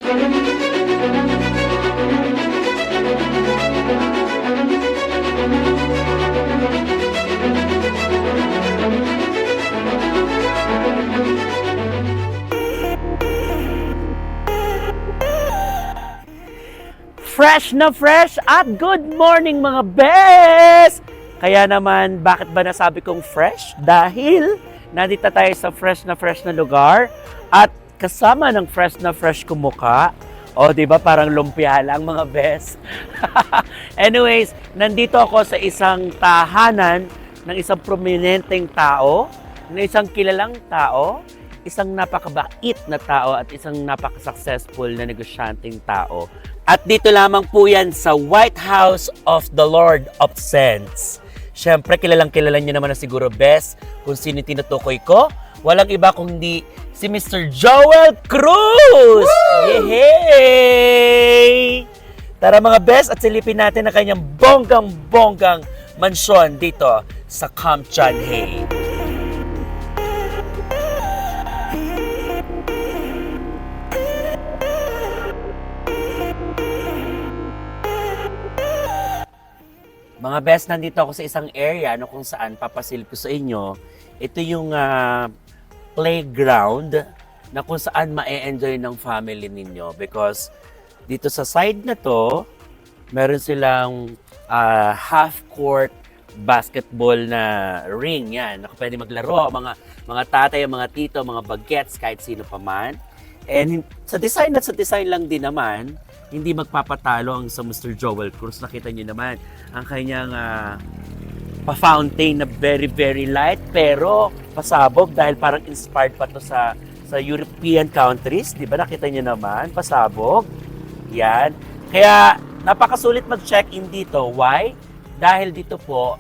Fresh na fresh at good morning mga bes! Kaya naman, bakit ba nasabi kong fresh? Dahil nandito tayo sa fresh na lugar at kasama ng fresh kumuka. O, di ba parang lumpia lang mga bes? Anyways, nandito ako sa isang tahanan ng isang prominenteng tao, ng isang kilalang tao, isang napakabait na tao at isang napaka-successful na negosyanteng tao. At dito lamang po yan sa White House of the Lord of Sense. Siyempre, kilalang-kilala niyo naman na siguro best kung sino tinutukoy ko. Walang iba kundi si Mr. Joel Cruz! Yehey! Tara mga best at silipin natin ang kanyang bonggang-bonggang mansyon dito sa Kamchanhae. Mga best, nandito ako sa isang area kung saan papasilip ko sa inyo. Ito yung playground na kung saan ma-enjoy ng family ninyo. Because dito sa side na to, meron silang half-court basketball na ring. Yan, pwede maglaro. Mga tatay, mga tito, mga bagets, kahit sino pa man. And sa design lang din naman, hindi magpapatalo ang sa Mr. Joel Cruz. Nakita niyo naman ang kanyang pa-fountain na very light pero pasabog dahil parang inspired pa to sa European countries. Di ba nakita niyo naman? Pasabog. Yan. Kaya napakasulit mag-check-in dito. Why? Dahil dito po,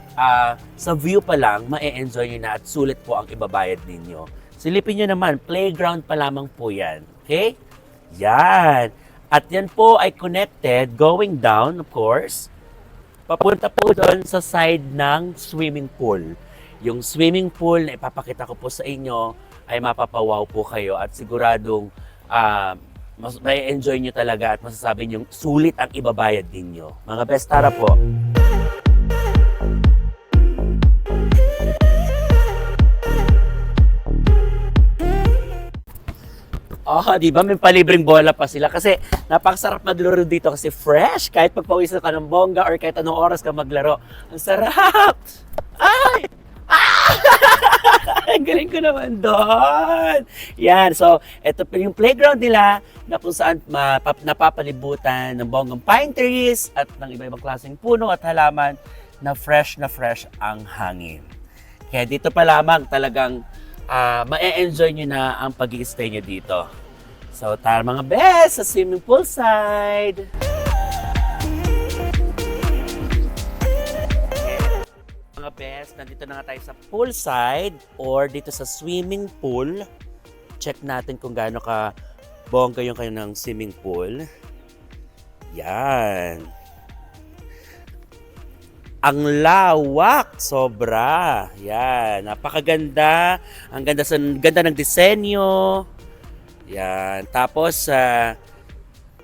sa view pa lang, ma-enjoy nyo na at sulit po ang ibabayad ninyo. Silipin nyo naman, playground pa lamang po yan. Okay? Yan. At yan po ay connected, going down, of course, papunta po doon sa side ng swimming pool. Yung swimming pool na ipapakita ko po sa inyo ay mapapawaw po kayo at siguradong may enjoy nyo talaga at masasabi nyo sulit ang ibabayad ninyo. Mga best, tara po. Oh, di ba? May palibreng bola pa sila kasi napakasarap maglaro dito kasi fresh. Kahit pagpawisan ka ng bongga or kahit anong oras ka maglaro. Ang sarap! Ay! Ah! Ang galing ko naman doon! Yan, so ito pa yung playground nila na kung saan napapalibutan ng bonggang pine trees at ng iba-ibang klaseng puno at halaman na fresh ang hangin. Kaya dito pa lamang talagang ma-enjoy nyo na ang pag-i-stay nyo dito. So, tara mga best sa swimming pool side. Mga best, nandito na nga tayo sa pool side or dito sa swimming pool. Check natin kung gaano ka bongga yung kanyang swimming pool. Yan. Ang lawak, sobra. Yan, napakaganda. Ang ganda ng disenyo. Yan, tapos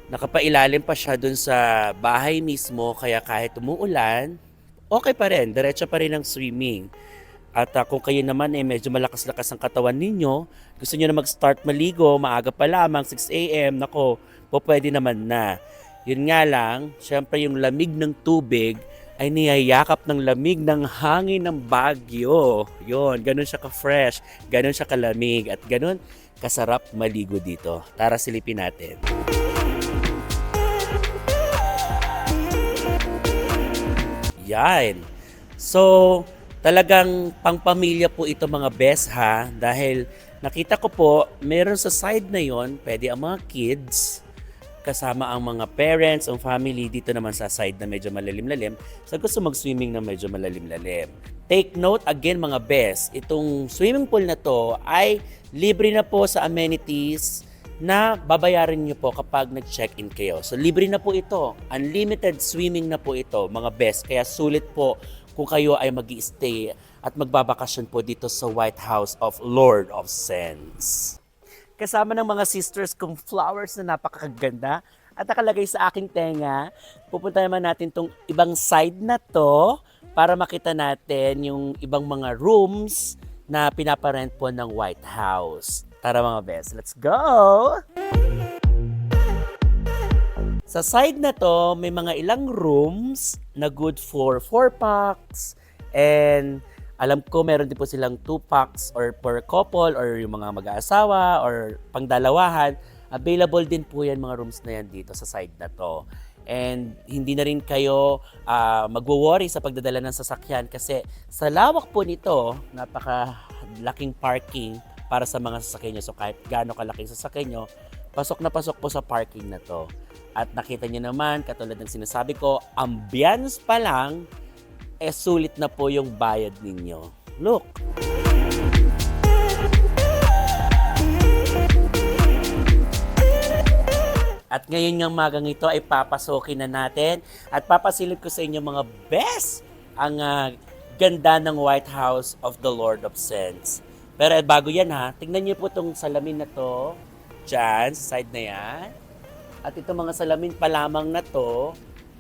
nakapailalim pa siya dun sa bahay mismo kaya kahit umuulan, okay pa rin, diretso pa rin ang swimming. At kung kayo naman medyo malakas-lakas ang katawan ninyo, gusto niyo na mag-start maligo, maaga pa lamang, 6 a.m, nako, pwede naman na. Yun nga lang, syempre yung lamig ng tubig ay niyayakap ng lamig ng hangin ng Baguio. Yun, ganun siya ka-fresh, ganun siya kalamig, at ganun kasarap maligo dito. Tara silipin natin. Yan. So, talagang pangpamilya po ito mga best ha, dahil nakita ko po, meron sa side na yon, pwede ang mga kids, kasama ang mga parents, ang family, dito naman sa side na medyo malalim-lalim, sa gusto mag-swimming na medyo malalim-lalim. Take note again mga best, itong swimming pool na to ay libre na po sa amenities na babayaran nyo po kapag nag-check-in kayo. So libre na po ito, unlimited swimming na po ito mga best, kaya sulit po kung kayo ay mag-i-stay at magbabakasyon po dito sa White House of Lord of Sense. kasama ng mga sisters kong flowers na napakaganda at nakalagay sa aking tenga. Pupunta naman natin tong ibang side na to para makita natin yung ibang mga rooms na pinaparent po ng White House. Tara mga best, let's go! Sa side na to, may mga ilang rooms na good for 4 packs. And alam ko meron din po silang 2 packs or per couple or yung mga mag-aasawa or pangdalawahan. Available din po yan mga rooms na yan dito sa side na to. And hindi na rin kayo magwo-worry sa pagdadala ng sasakyan kasi sa lawak po nito, napakalaking parking para sa mga sasakyan nyo. So kahit gaano kalaking sasakyan nyo, pasok na pasok po sa parking na to. At nakita nyo naman, katulad ng sinasabi ko, ambience pa lang, sulit na po yung bayad ninyo. Look! At ngayon ng magang ito ay papasokin na natin at papasilip ko sa inyo mga best ang ganda ng White House of the Lord of Saints. Pero bago yan tingnan niyo po itong salamin na to, dyan, sa side na yan. At itong mga salamin pa lamang na to,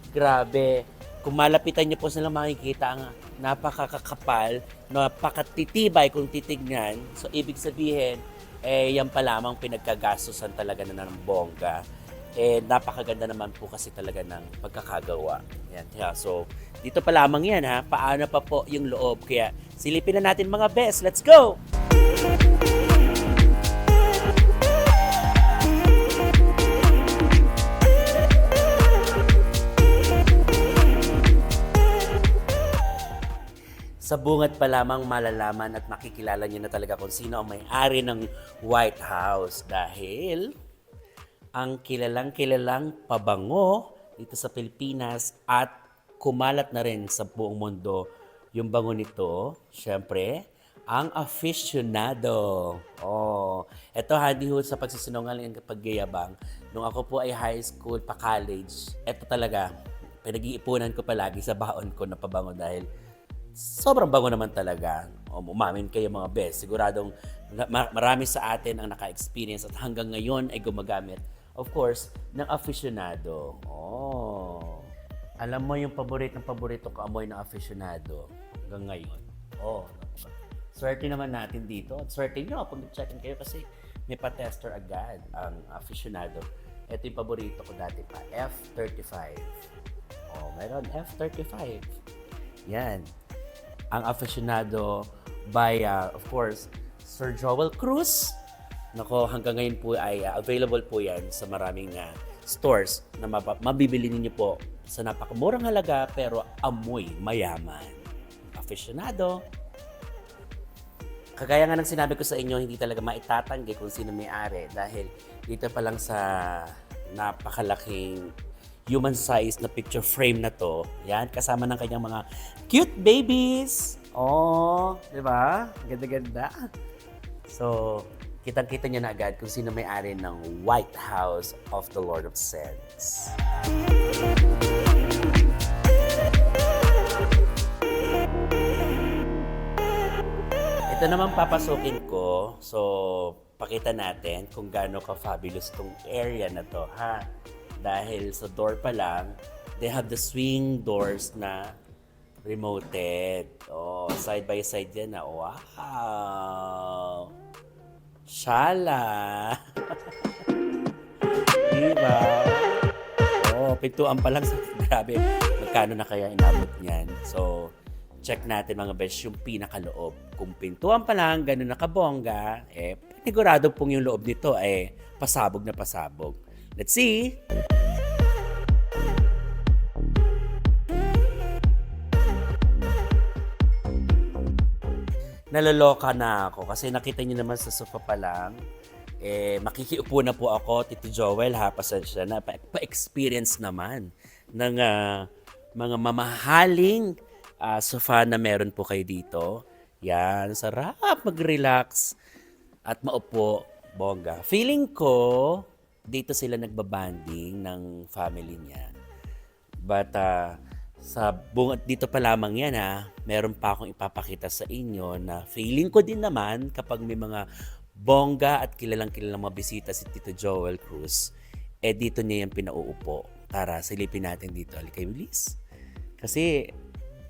grabe. Kung malapitan niyo po sila makikita ang napakakapal, napakatitibay kung titignan. So, ibig sabihin, yan pa lamang pinagkagastusan talaga na ng bongga. Napakaganda naman po kasi talaga ng pagkakagawa. Yan. Yeah, so, dito pa lamang yan Paano pa po yung loob? Kaya, silipin na natin mga best. Let's go! Sa bungad pa lamang malalaman at makikilala niyo na talaga kung sino ang may-ari ng White House dahil ang kilalang pabango dito sa Pilipinas at kumalat na rin sa buong mundo yung bango nito, syempre, ang aficionado. Ito hindi ho sa pagsisinungaling at pagyayabang. Nung ako po ay high school pa college, ito talaga, pinag-iipunan ko palagi sa baon ko na pabango dahil sobrang bango naman talaga. Umamin kayo mga best. Siguradong marami sa atin ang naka-experience at hanggang ngayon ay gumagamit, of course, ng aficionado. Alam mo yung paborito ko amoy ng aficionado hanggang ngayon. Swerte naman natin dito. At swerte nyo kung nag-check-in kayo kasi may pa-tester agad ang aficionado. Ito yung paborito ko dati pa, F35. Mayroon F35. Yan. Ang aficionado by, of course, Sir Joel Cruz. Nako, hanggang ngayon po ay available po yan sa maraming stores na mabibili ninyo po sa napakamurang halaga pero amoy mayaman. Aficionado. Kagaya nga ng sinabi ko sa inyo, hindi talaga maitatanggi kung sino may-ari dahil dito pa lang sa napakalaking human size na picture frame na to. Yan, kasama ng kanyang mga cute babies. Di ba? Ganda-ganda. So, kitang-kita niyo na agad kung sino may-ari ng White House of the Lord of Saints. Ito naman papasukin ko. So, pakita natin kung gaano ka-fabulous tong area na to, Dahil sa door pa lang, they have the swing doors na remoted. Side by side yan Wow! Shala! Diba? Pintuan pa lang. Grabe, magkano na kaya inabot niyan? So, check natin mga besh yung pinakaloob. Kung pintuan pa lang, gano'n na kabongga, panigurado pong yung loob nito pasabog na pasabog. Let's see! Naloloka na ako kasi nakita niyo naman sa sofa pa lang, makikiupo na po ako, Tito Joel pasensya na, pa-experience naman ng mga mamahaling sofa na meron po kayo dito. Yan, sarap mag-relax at maupo, bongga. Feeling ko, dito sila nagbabanding ng family niya. But sa bungat dito pa lamang yan meron pa akong ipapakita sa inyo na feeling ko din naman kapag may mga bongga at kilalang mabisita si Tito Joel Cruz, dito niya yung pinauupo. Tara, silipin natin dito. Halika, bilis. Kasi,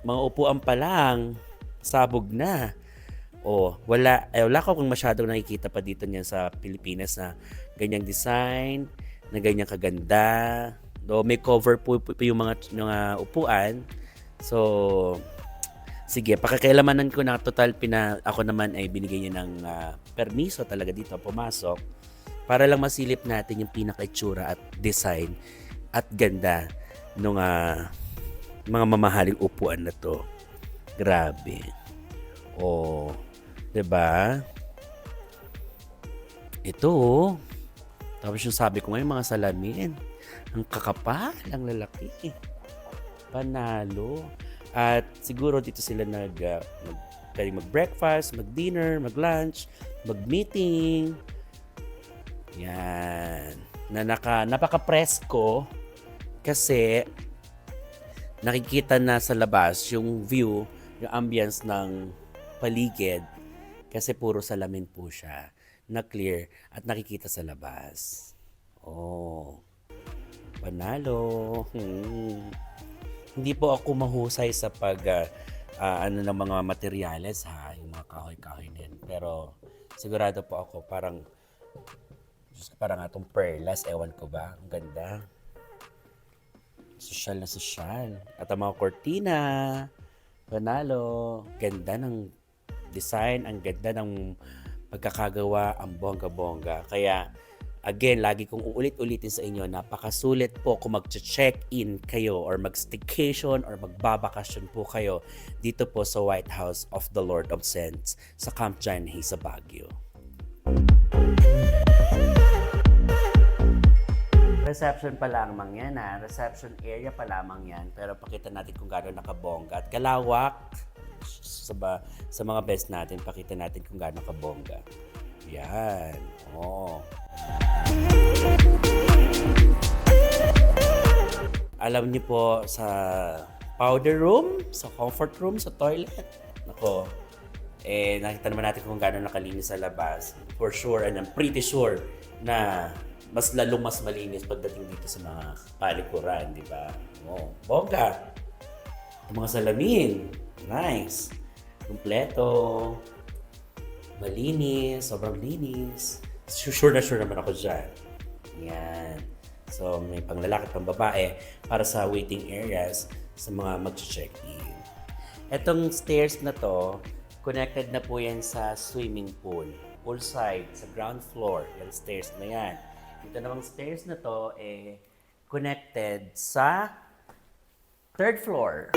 mga upuan pa lang, sabog na. Wala ko kung masyadong nakikita pa dito niyan sa Pilipinas na ganyang design, na ganyang kaganda. May cover po yung mga upuan. So, sige, pakikialamanan ko na total ako naman ay binigay niya ng permiso talaga dito pumasok para lang masilip natin yung pinaka-itsura at design at ganda ng mga mamahaling upuan na to. Grabe. 'Di ba? Ito. Tapos yung sabi ko ngayon, mga salamin. Ang kakapal, ang lalaki. Panalo. At siguro dito sila mag-breakfast, mag-dinner, mag-lunch, mag-meeting. Yan. Napaka-presko kasi nakikita na sa labas yung view, yung ambience ng paligid kasi puro salamin po siya na clear at nakikita sa labas. Panalo. Hindi po ako mahusay sa ng mga materyales yung mga kahoy-kahoy din. Pero sigurado po ako parang atong perlas, ewan ko ba, ang ganda. Sosyal na sosyal. At ang mga kortina, panalo, ganda ng design, ang ganda ng pagkakagawa, ang bongga-bongga. Kaya again, lagi kong uulit-ulitin sa inyo, napakasulit po kung mag-check-in kayo or mag-staycation or magbabakasyon po kayo dito po sa White House of the Lord of Saints sa Camp John Hay sa Baguio. Reception pa lamang yan reception area pa lamang yan, pero pakita natin kung gaano nakabongga at kalawak sa mga best natin, pakita natin kung gaano kabongga. Yan. Alam niyo po, sa powder room, sa comfort room, sa toilet, nakita naman natin kung gaano nakalinis sa labas. For sure, and I'm pretty sure na mas malinis pagdating dito sa mga palikuran, di ba? Bongga. Yung mga salamin, nice. Kompleto. Malinis, sobrang linis. Sure naman ako dyan. Yan. So, may panglalaki at pangbabae para sa waiting areas sa mga mag-check-in. Etong stairs na to, connected na po yan sa swimming pool. Poolside, sa ground floor. Yan stairs na yan. Ito namang stairs na to, connected sa third floor.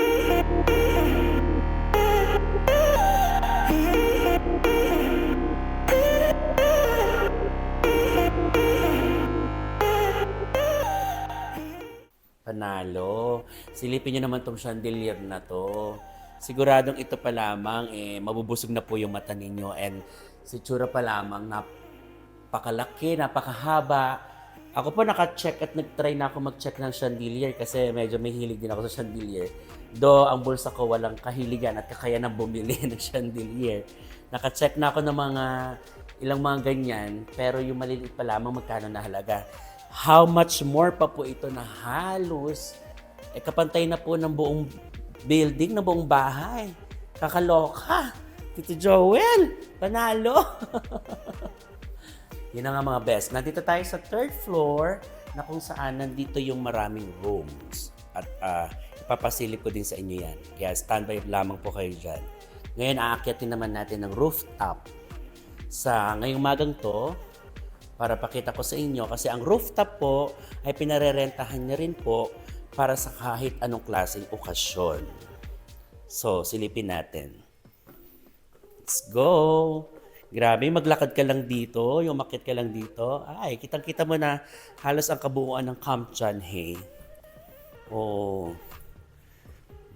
Panalo. Silipin nyo naman tong chandelier na to. Siguradong ito pa lamang, mabubusog na po yung mata ninyo. And si tsura pa lamang, napakalaki, napakahaba. Ako po naka-check at nag-try na ako mag-check ng chandelier kasi medyo may hilig din ako sa chandelier. Though ang bulsa ko walang kahiligan at kakayanan bumili ng chandelier. Naka-check na ako ng ilang mga ganyan, pero yung maliliit pa lamang magkano na halaga. How much more pa po ito na halos kapantay na po ng buong building, ng buong bahay. Kakaloka. Tito Joel, panalo. Yun ang mga best. Nandito tayo sa third floor na kung saan nandito yung maraming rooms. At ipapasilip ko din sa inyo yan. Kaya standby lamang po kayo dyan. Ngayon, aakyatin naman natin ng rooftop. Ngayong magang to, para pakita ko sa inyo kasi ang rooftop po ay pinarerentahan niya rin po para sa kahit anong klaseng okasyon. So, silipin natin. Let's go! Grabe, maglakad ka lang dito, yung umakyat ka lang dito. Ay, kitang-kita mo na halos ang kabuuan ng Camp John Hay.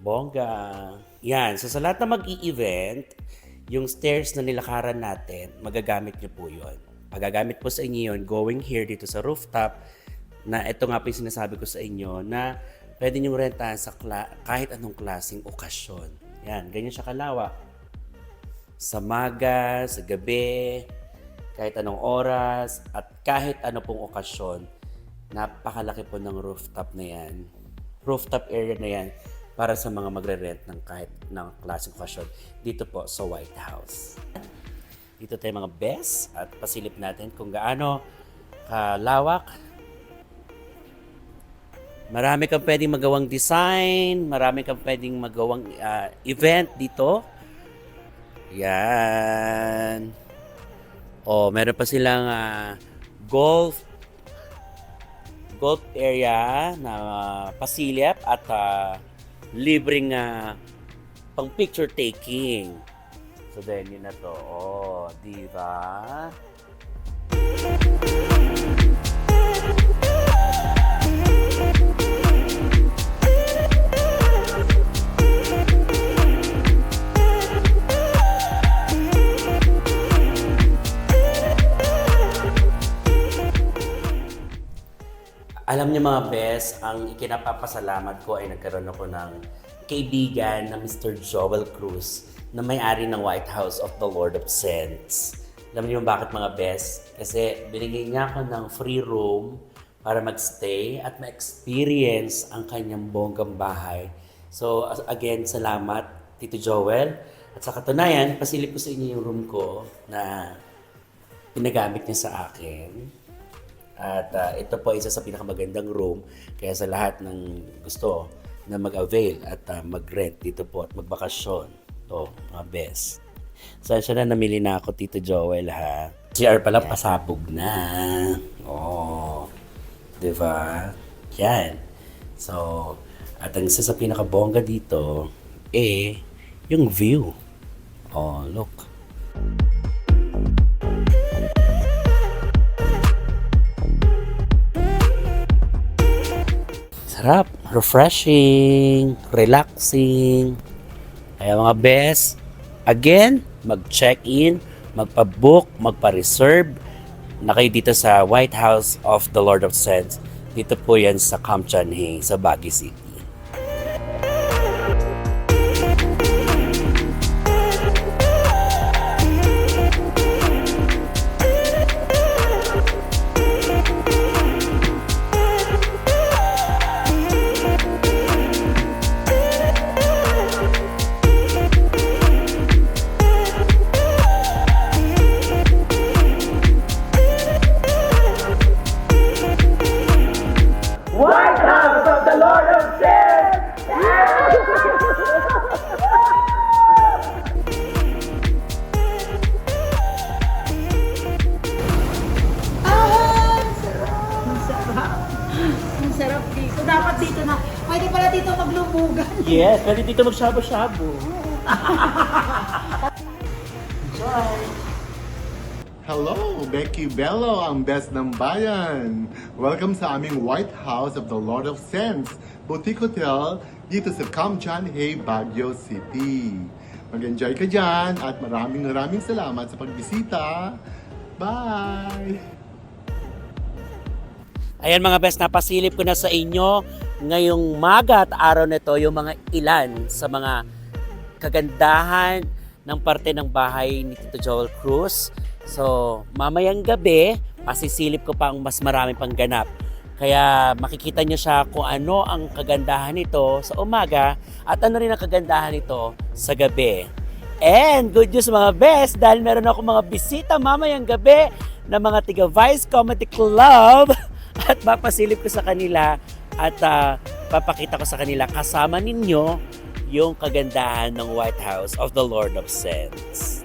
Bongga. Yan, so sa lahat na mag-i-event, yung stairs na nilakaran natin, magagamit niyo po yun. Magagamit po sa inyo yun, going here dito sa rooftop, na ito nga po yung sinasabi ko sa inyo, na pwede nyo rentahan sa kahit anong klaseng okasyon. Yan, ganyan siya kalawak. Sa maga, sa gabi, kahit anong oras at kahit ano pong okasyon. Napakalaki po ng rooftop na yan. Rooftop area na yan para sa mga magre-rent ng kahit ng klaseng okasyon dito po sa White House. Dito tayo mga best at pasilip natin kung gaano kalawak. Marami kang pwedeng magawang design, marami kang pwedeng magawang event dito. Yan. Meron pa silang golf area na pasilip at libreng pang picture taking. So then yun na to. Di ba? Alam niyo mga best, ang ikinapapasalamat ko ay nagkaroon ako ng kaibigan na Mr. Joel Cruz na may-ari ng White House of the Lord of Scents. Alam niyo bakit mga best? Kasi binigay niya ako ng free room para magstay at ma-experience ang kanyang bonggang bahay. So again, salamat Tito Joel. At sa katunayan, pasilip ko sa inyo yung room ko na pinagamit niya sa akin. At ito po isa sa pinakamagandang room. Kaya sa lahat ng gusto na mag-avail at mag-rent dito po at magbakasyon. Ito, mga best. Saan siya na namili na ako, Tito Joel, ha? CR pala, pasabog na. Diba? Yan. So, at ang isa sa pinakabongga dito, yung view. Look. Sarap, refreshing, relaxing. Kaya mga best, again, mag-check-in, magpa-book, magpa-reserve na kayo dito sa White House of the Lord of Scents. Dito po yan sa Camp Chanhain, sa Baguio City. White House of the Lord of Scents! Ang sarap dito. Dapat dito na. Pwede pala dito maglumugan. Yes, pwede dito magsabo-sabo. Hello, Becky Bello, ang best ng bayan. Welcome sa aming White House of the Lord of Scents, boutique hotel dito sa Camp Chanhain, Baguio City. Mag-enjoy ka dyan at maraming salamat sa pagbisita. Bye! Ayan mga best, napasilip ko na sa inyo ngayong maga at araw na ito yung mga ilan sa mga kagandahan ng parte ng bahay ni Tito Joel Cruz. So, mamayang gabi, pasisilip ko pa ang mas marami pang ganap. Kaya makikita nyo siya kung ano ang kagandahan nito sa umaga at ano rin ang kagandahan nito sa gabi. And good news mga best, dahil meron ako mga bisita mamayang gabi na mga tiga Vice Comedy Club at papasilip ko sa kanila at papakita ko sa kanila kasama ninyo yung kagandahan ng White House of the Lord of Scents.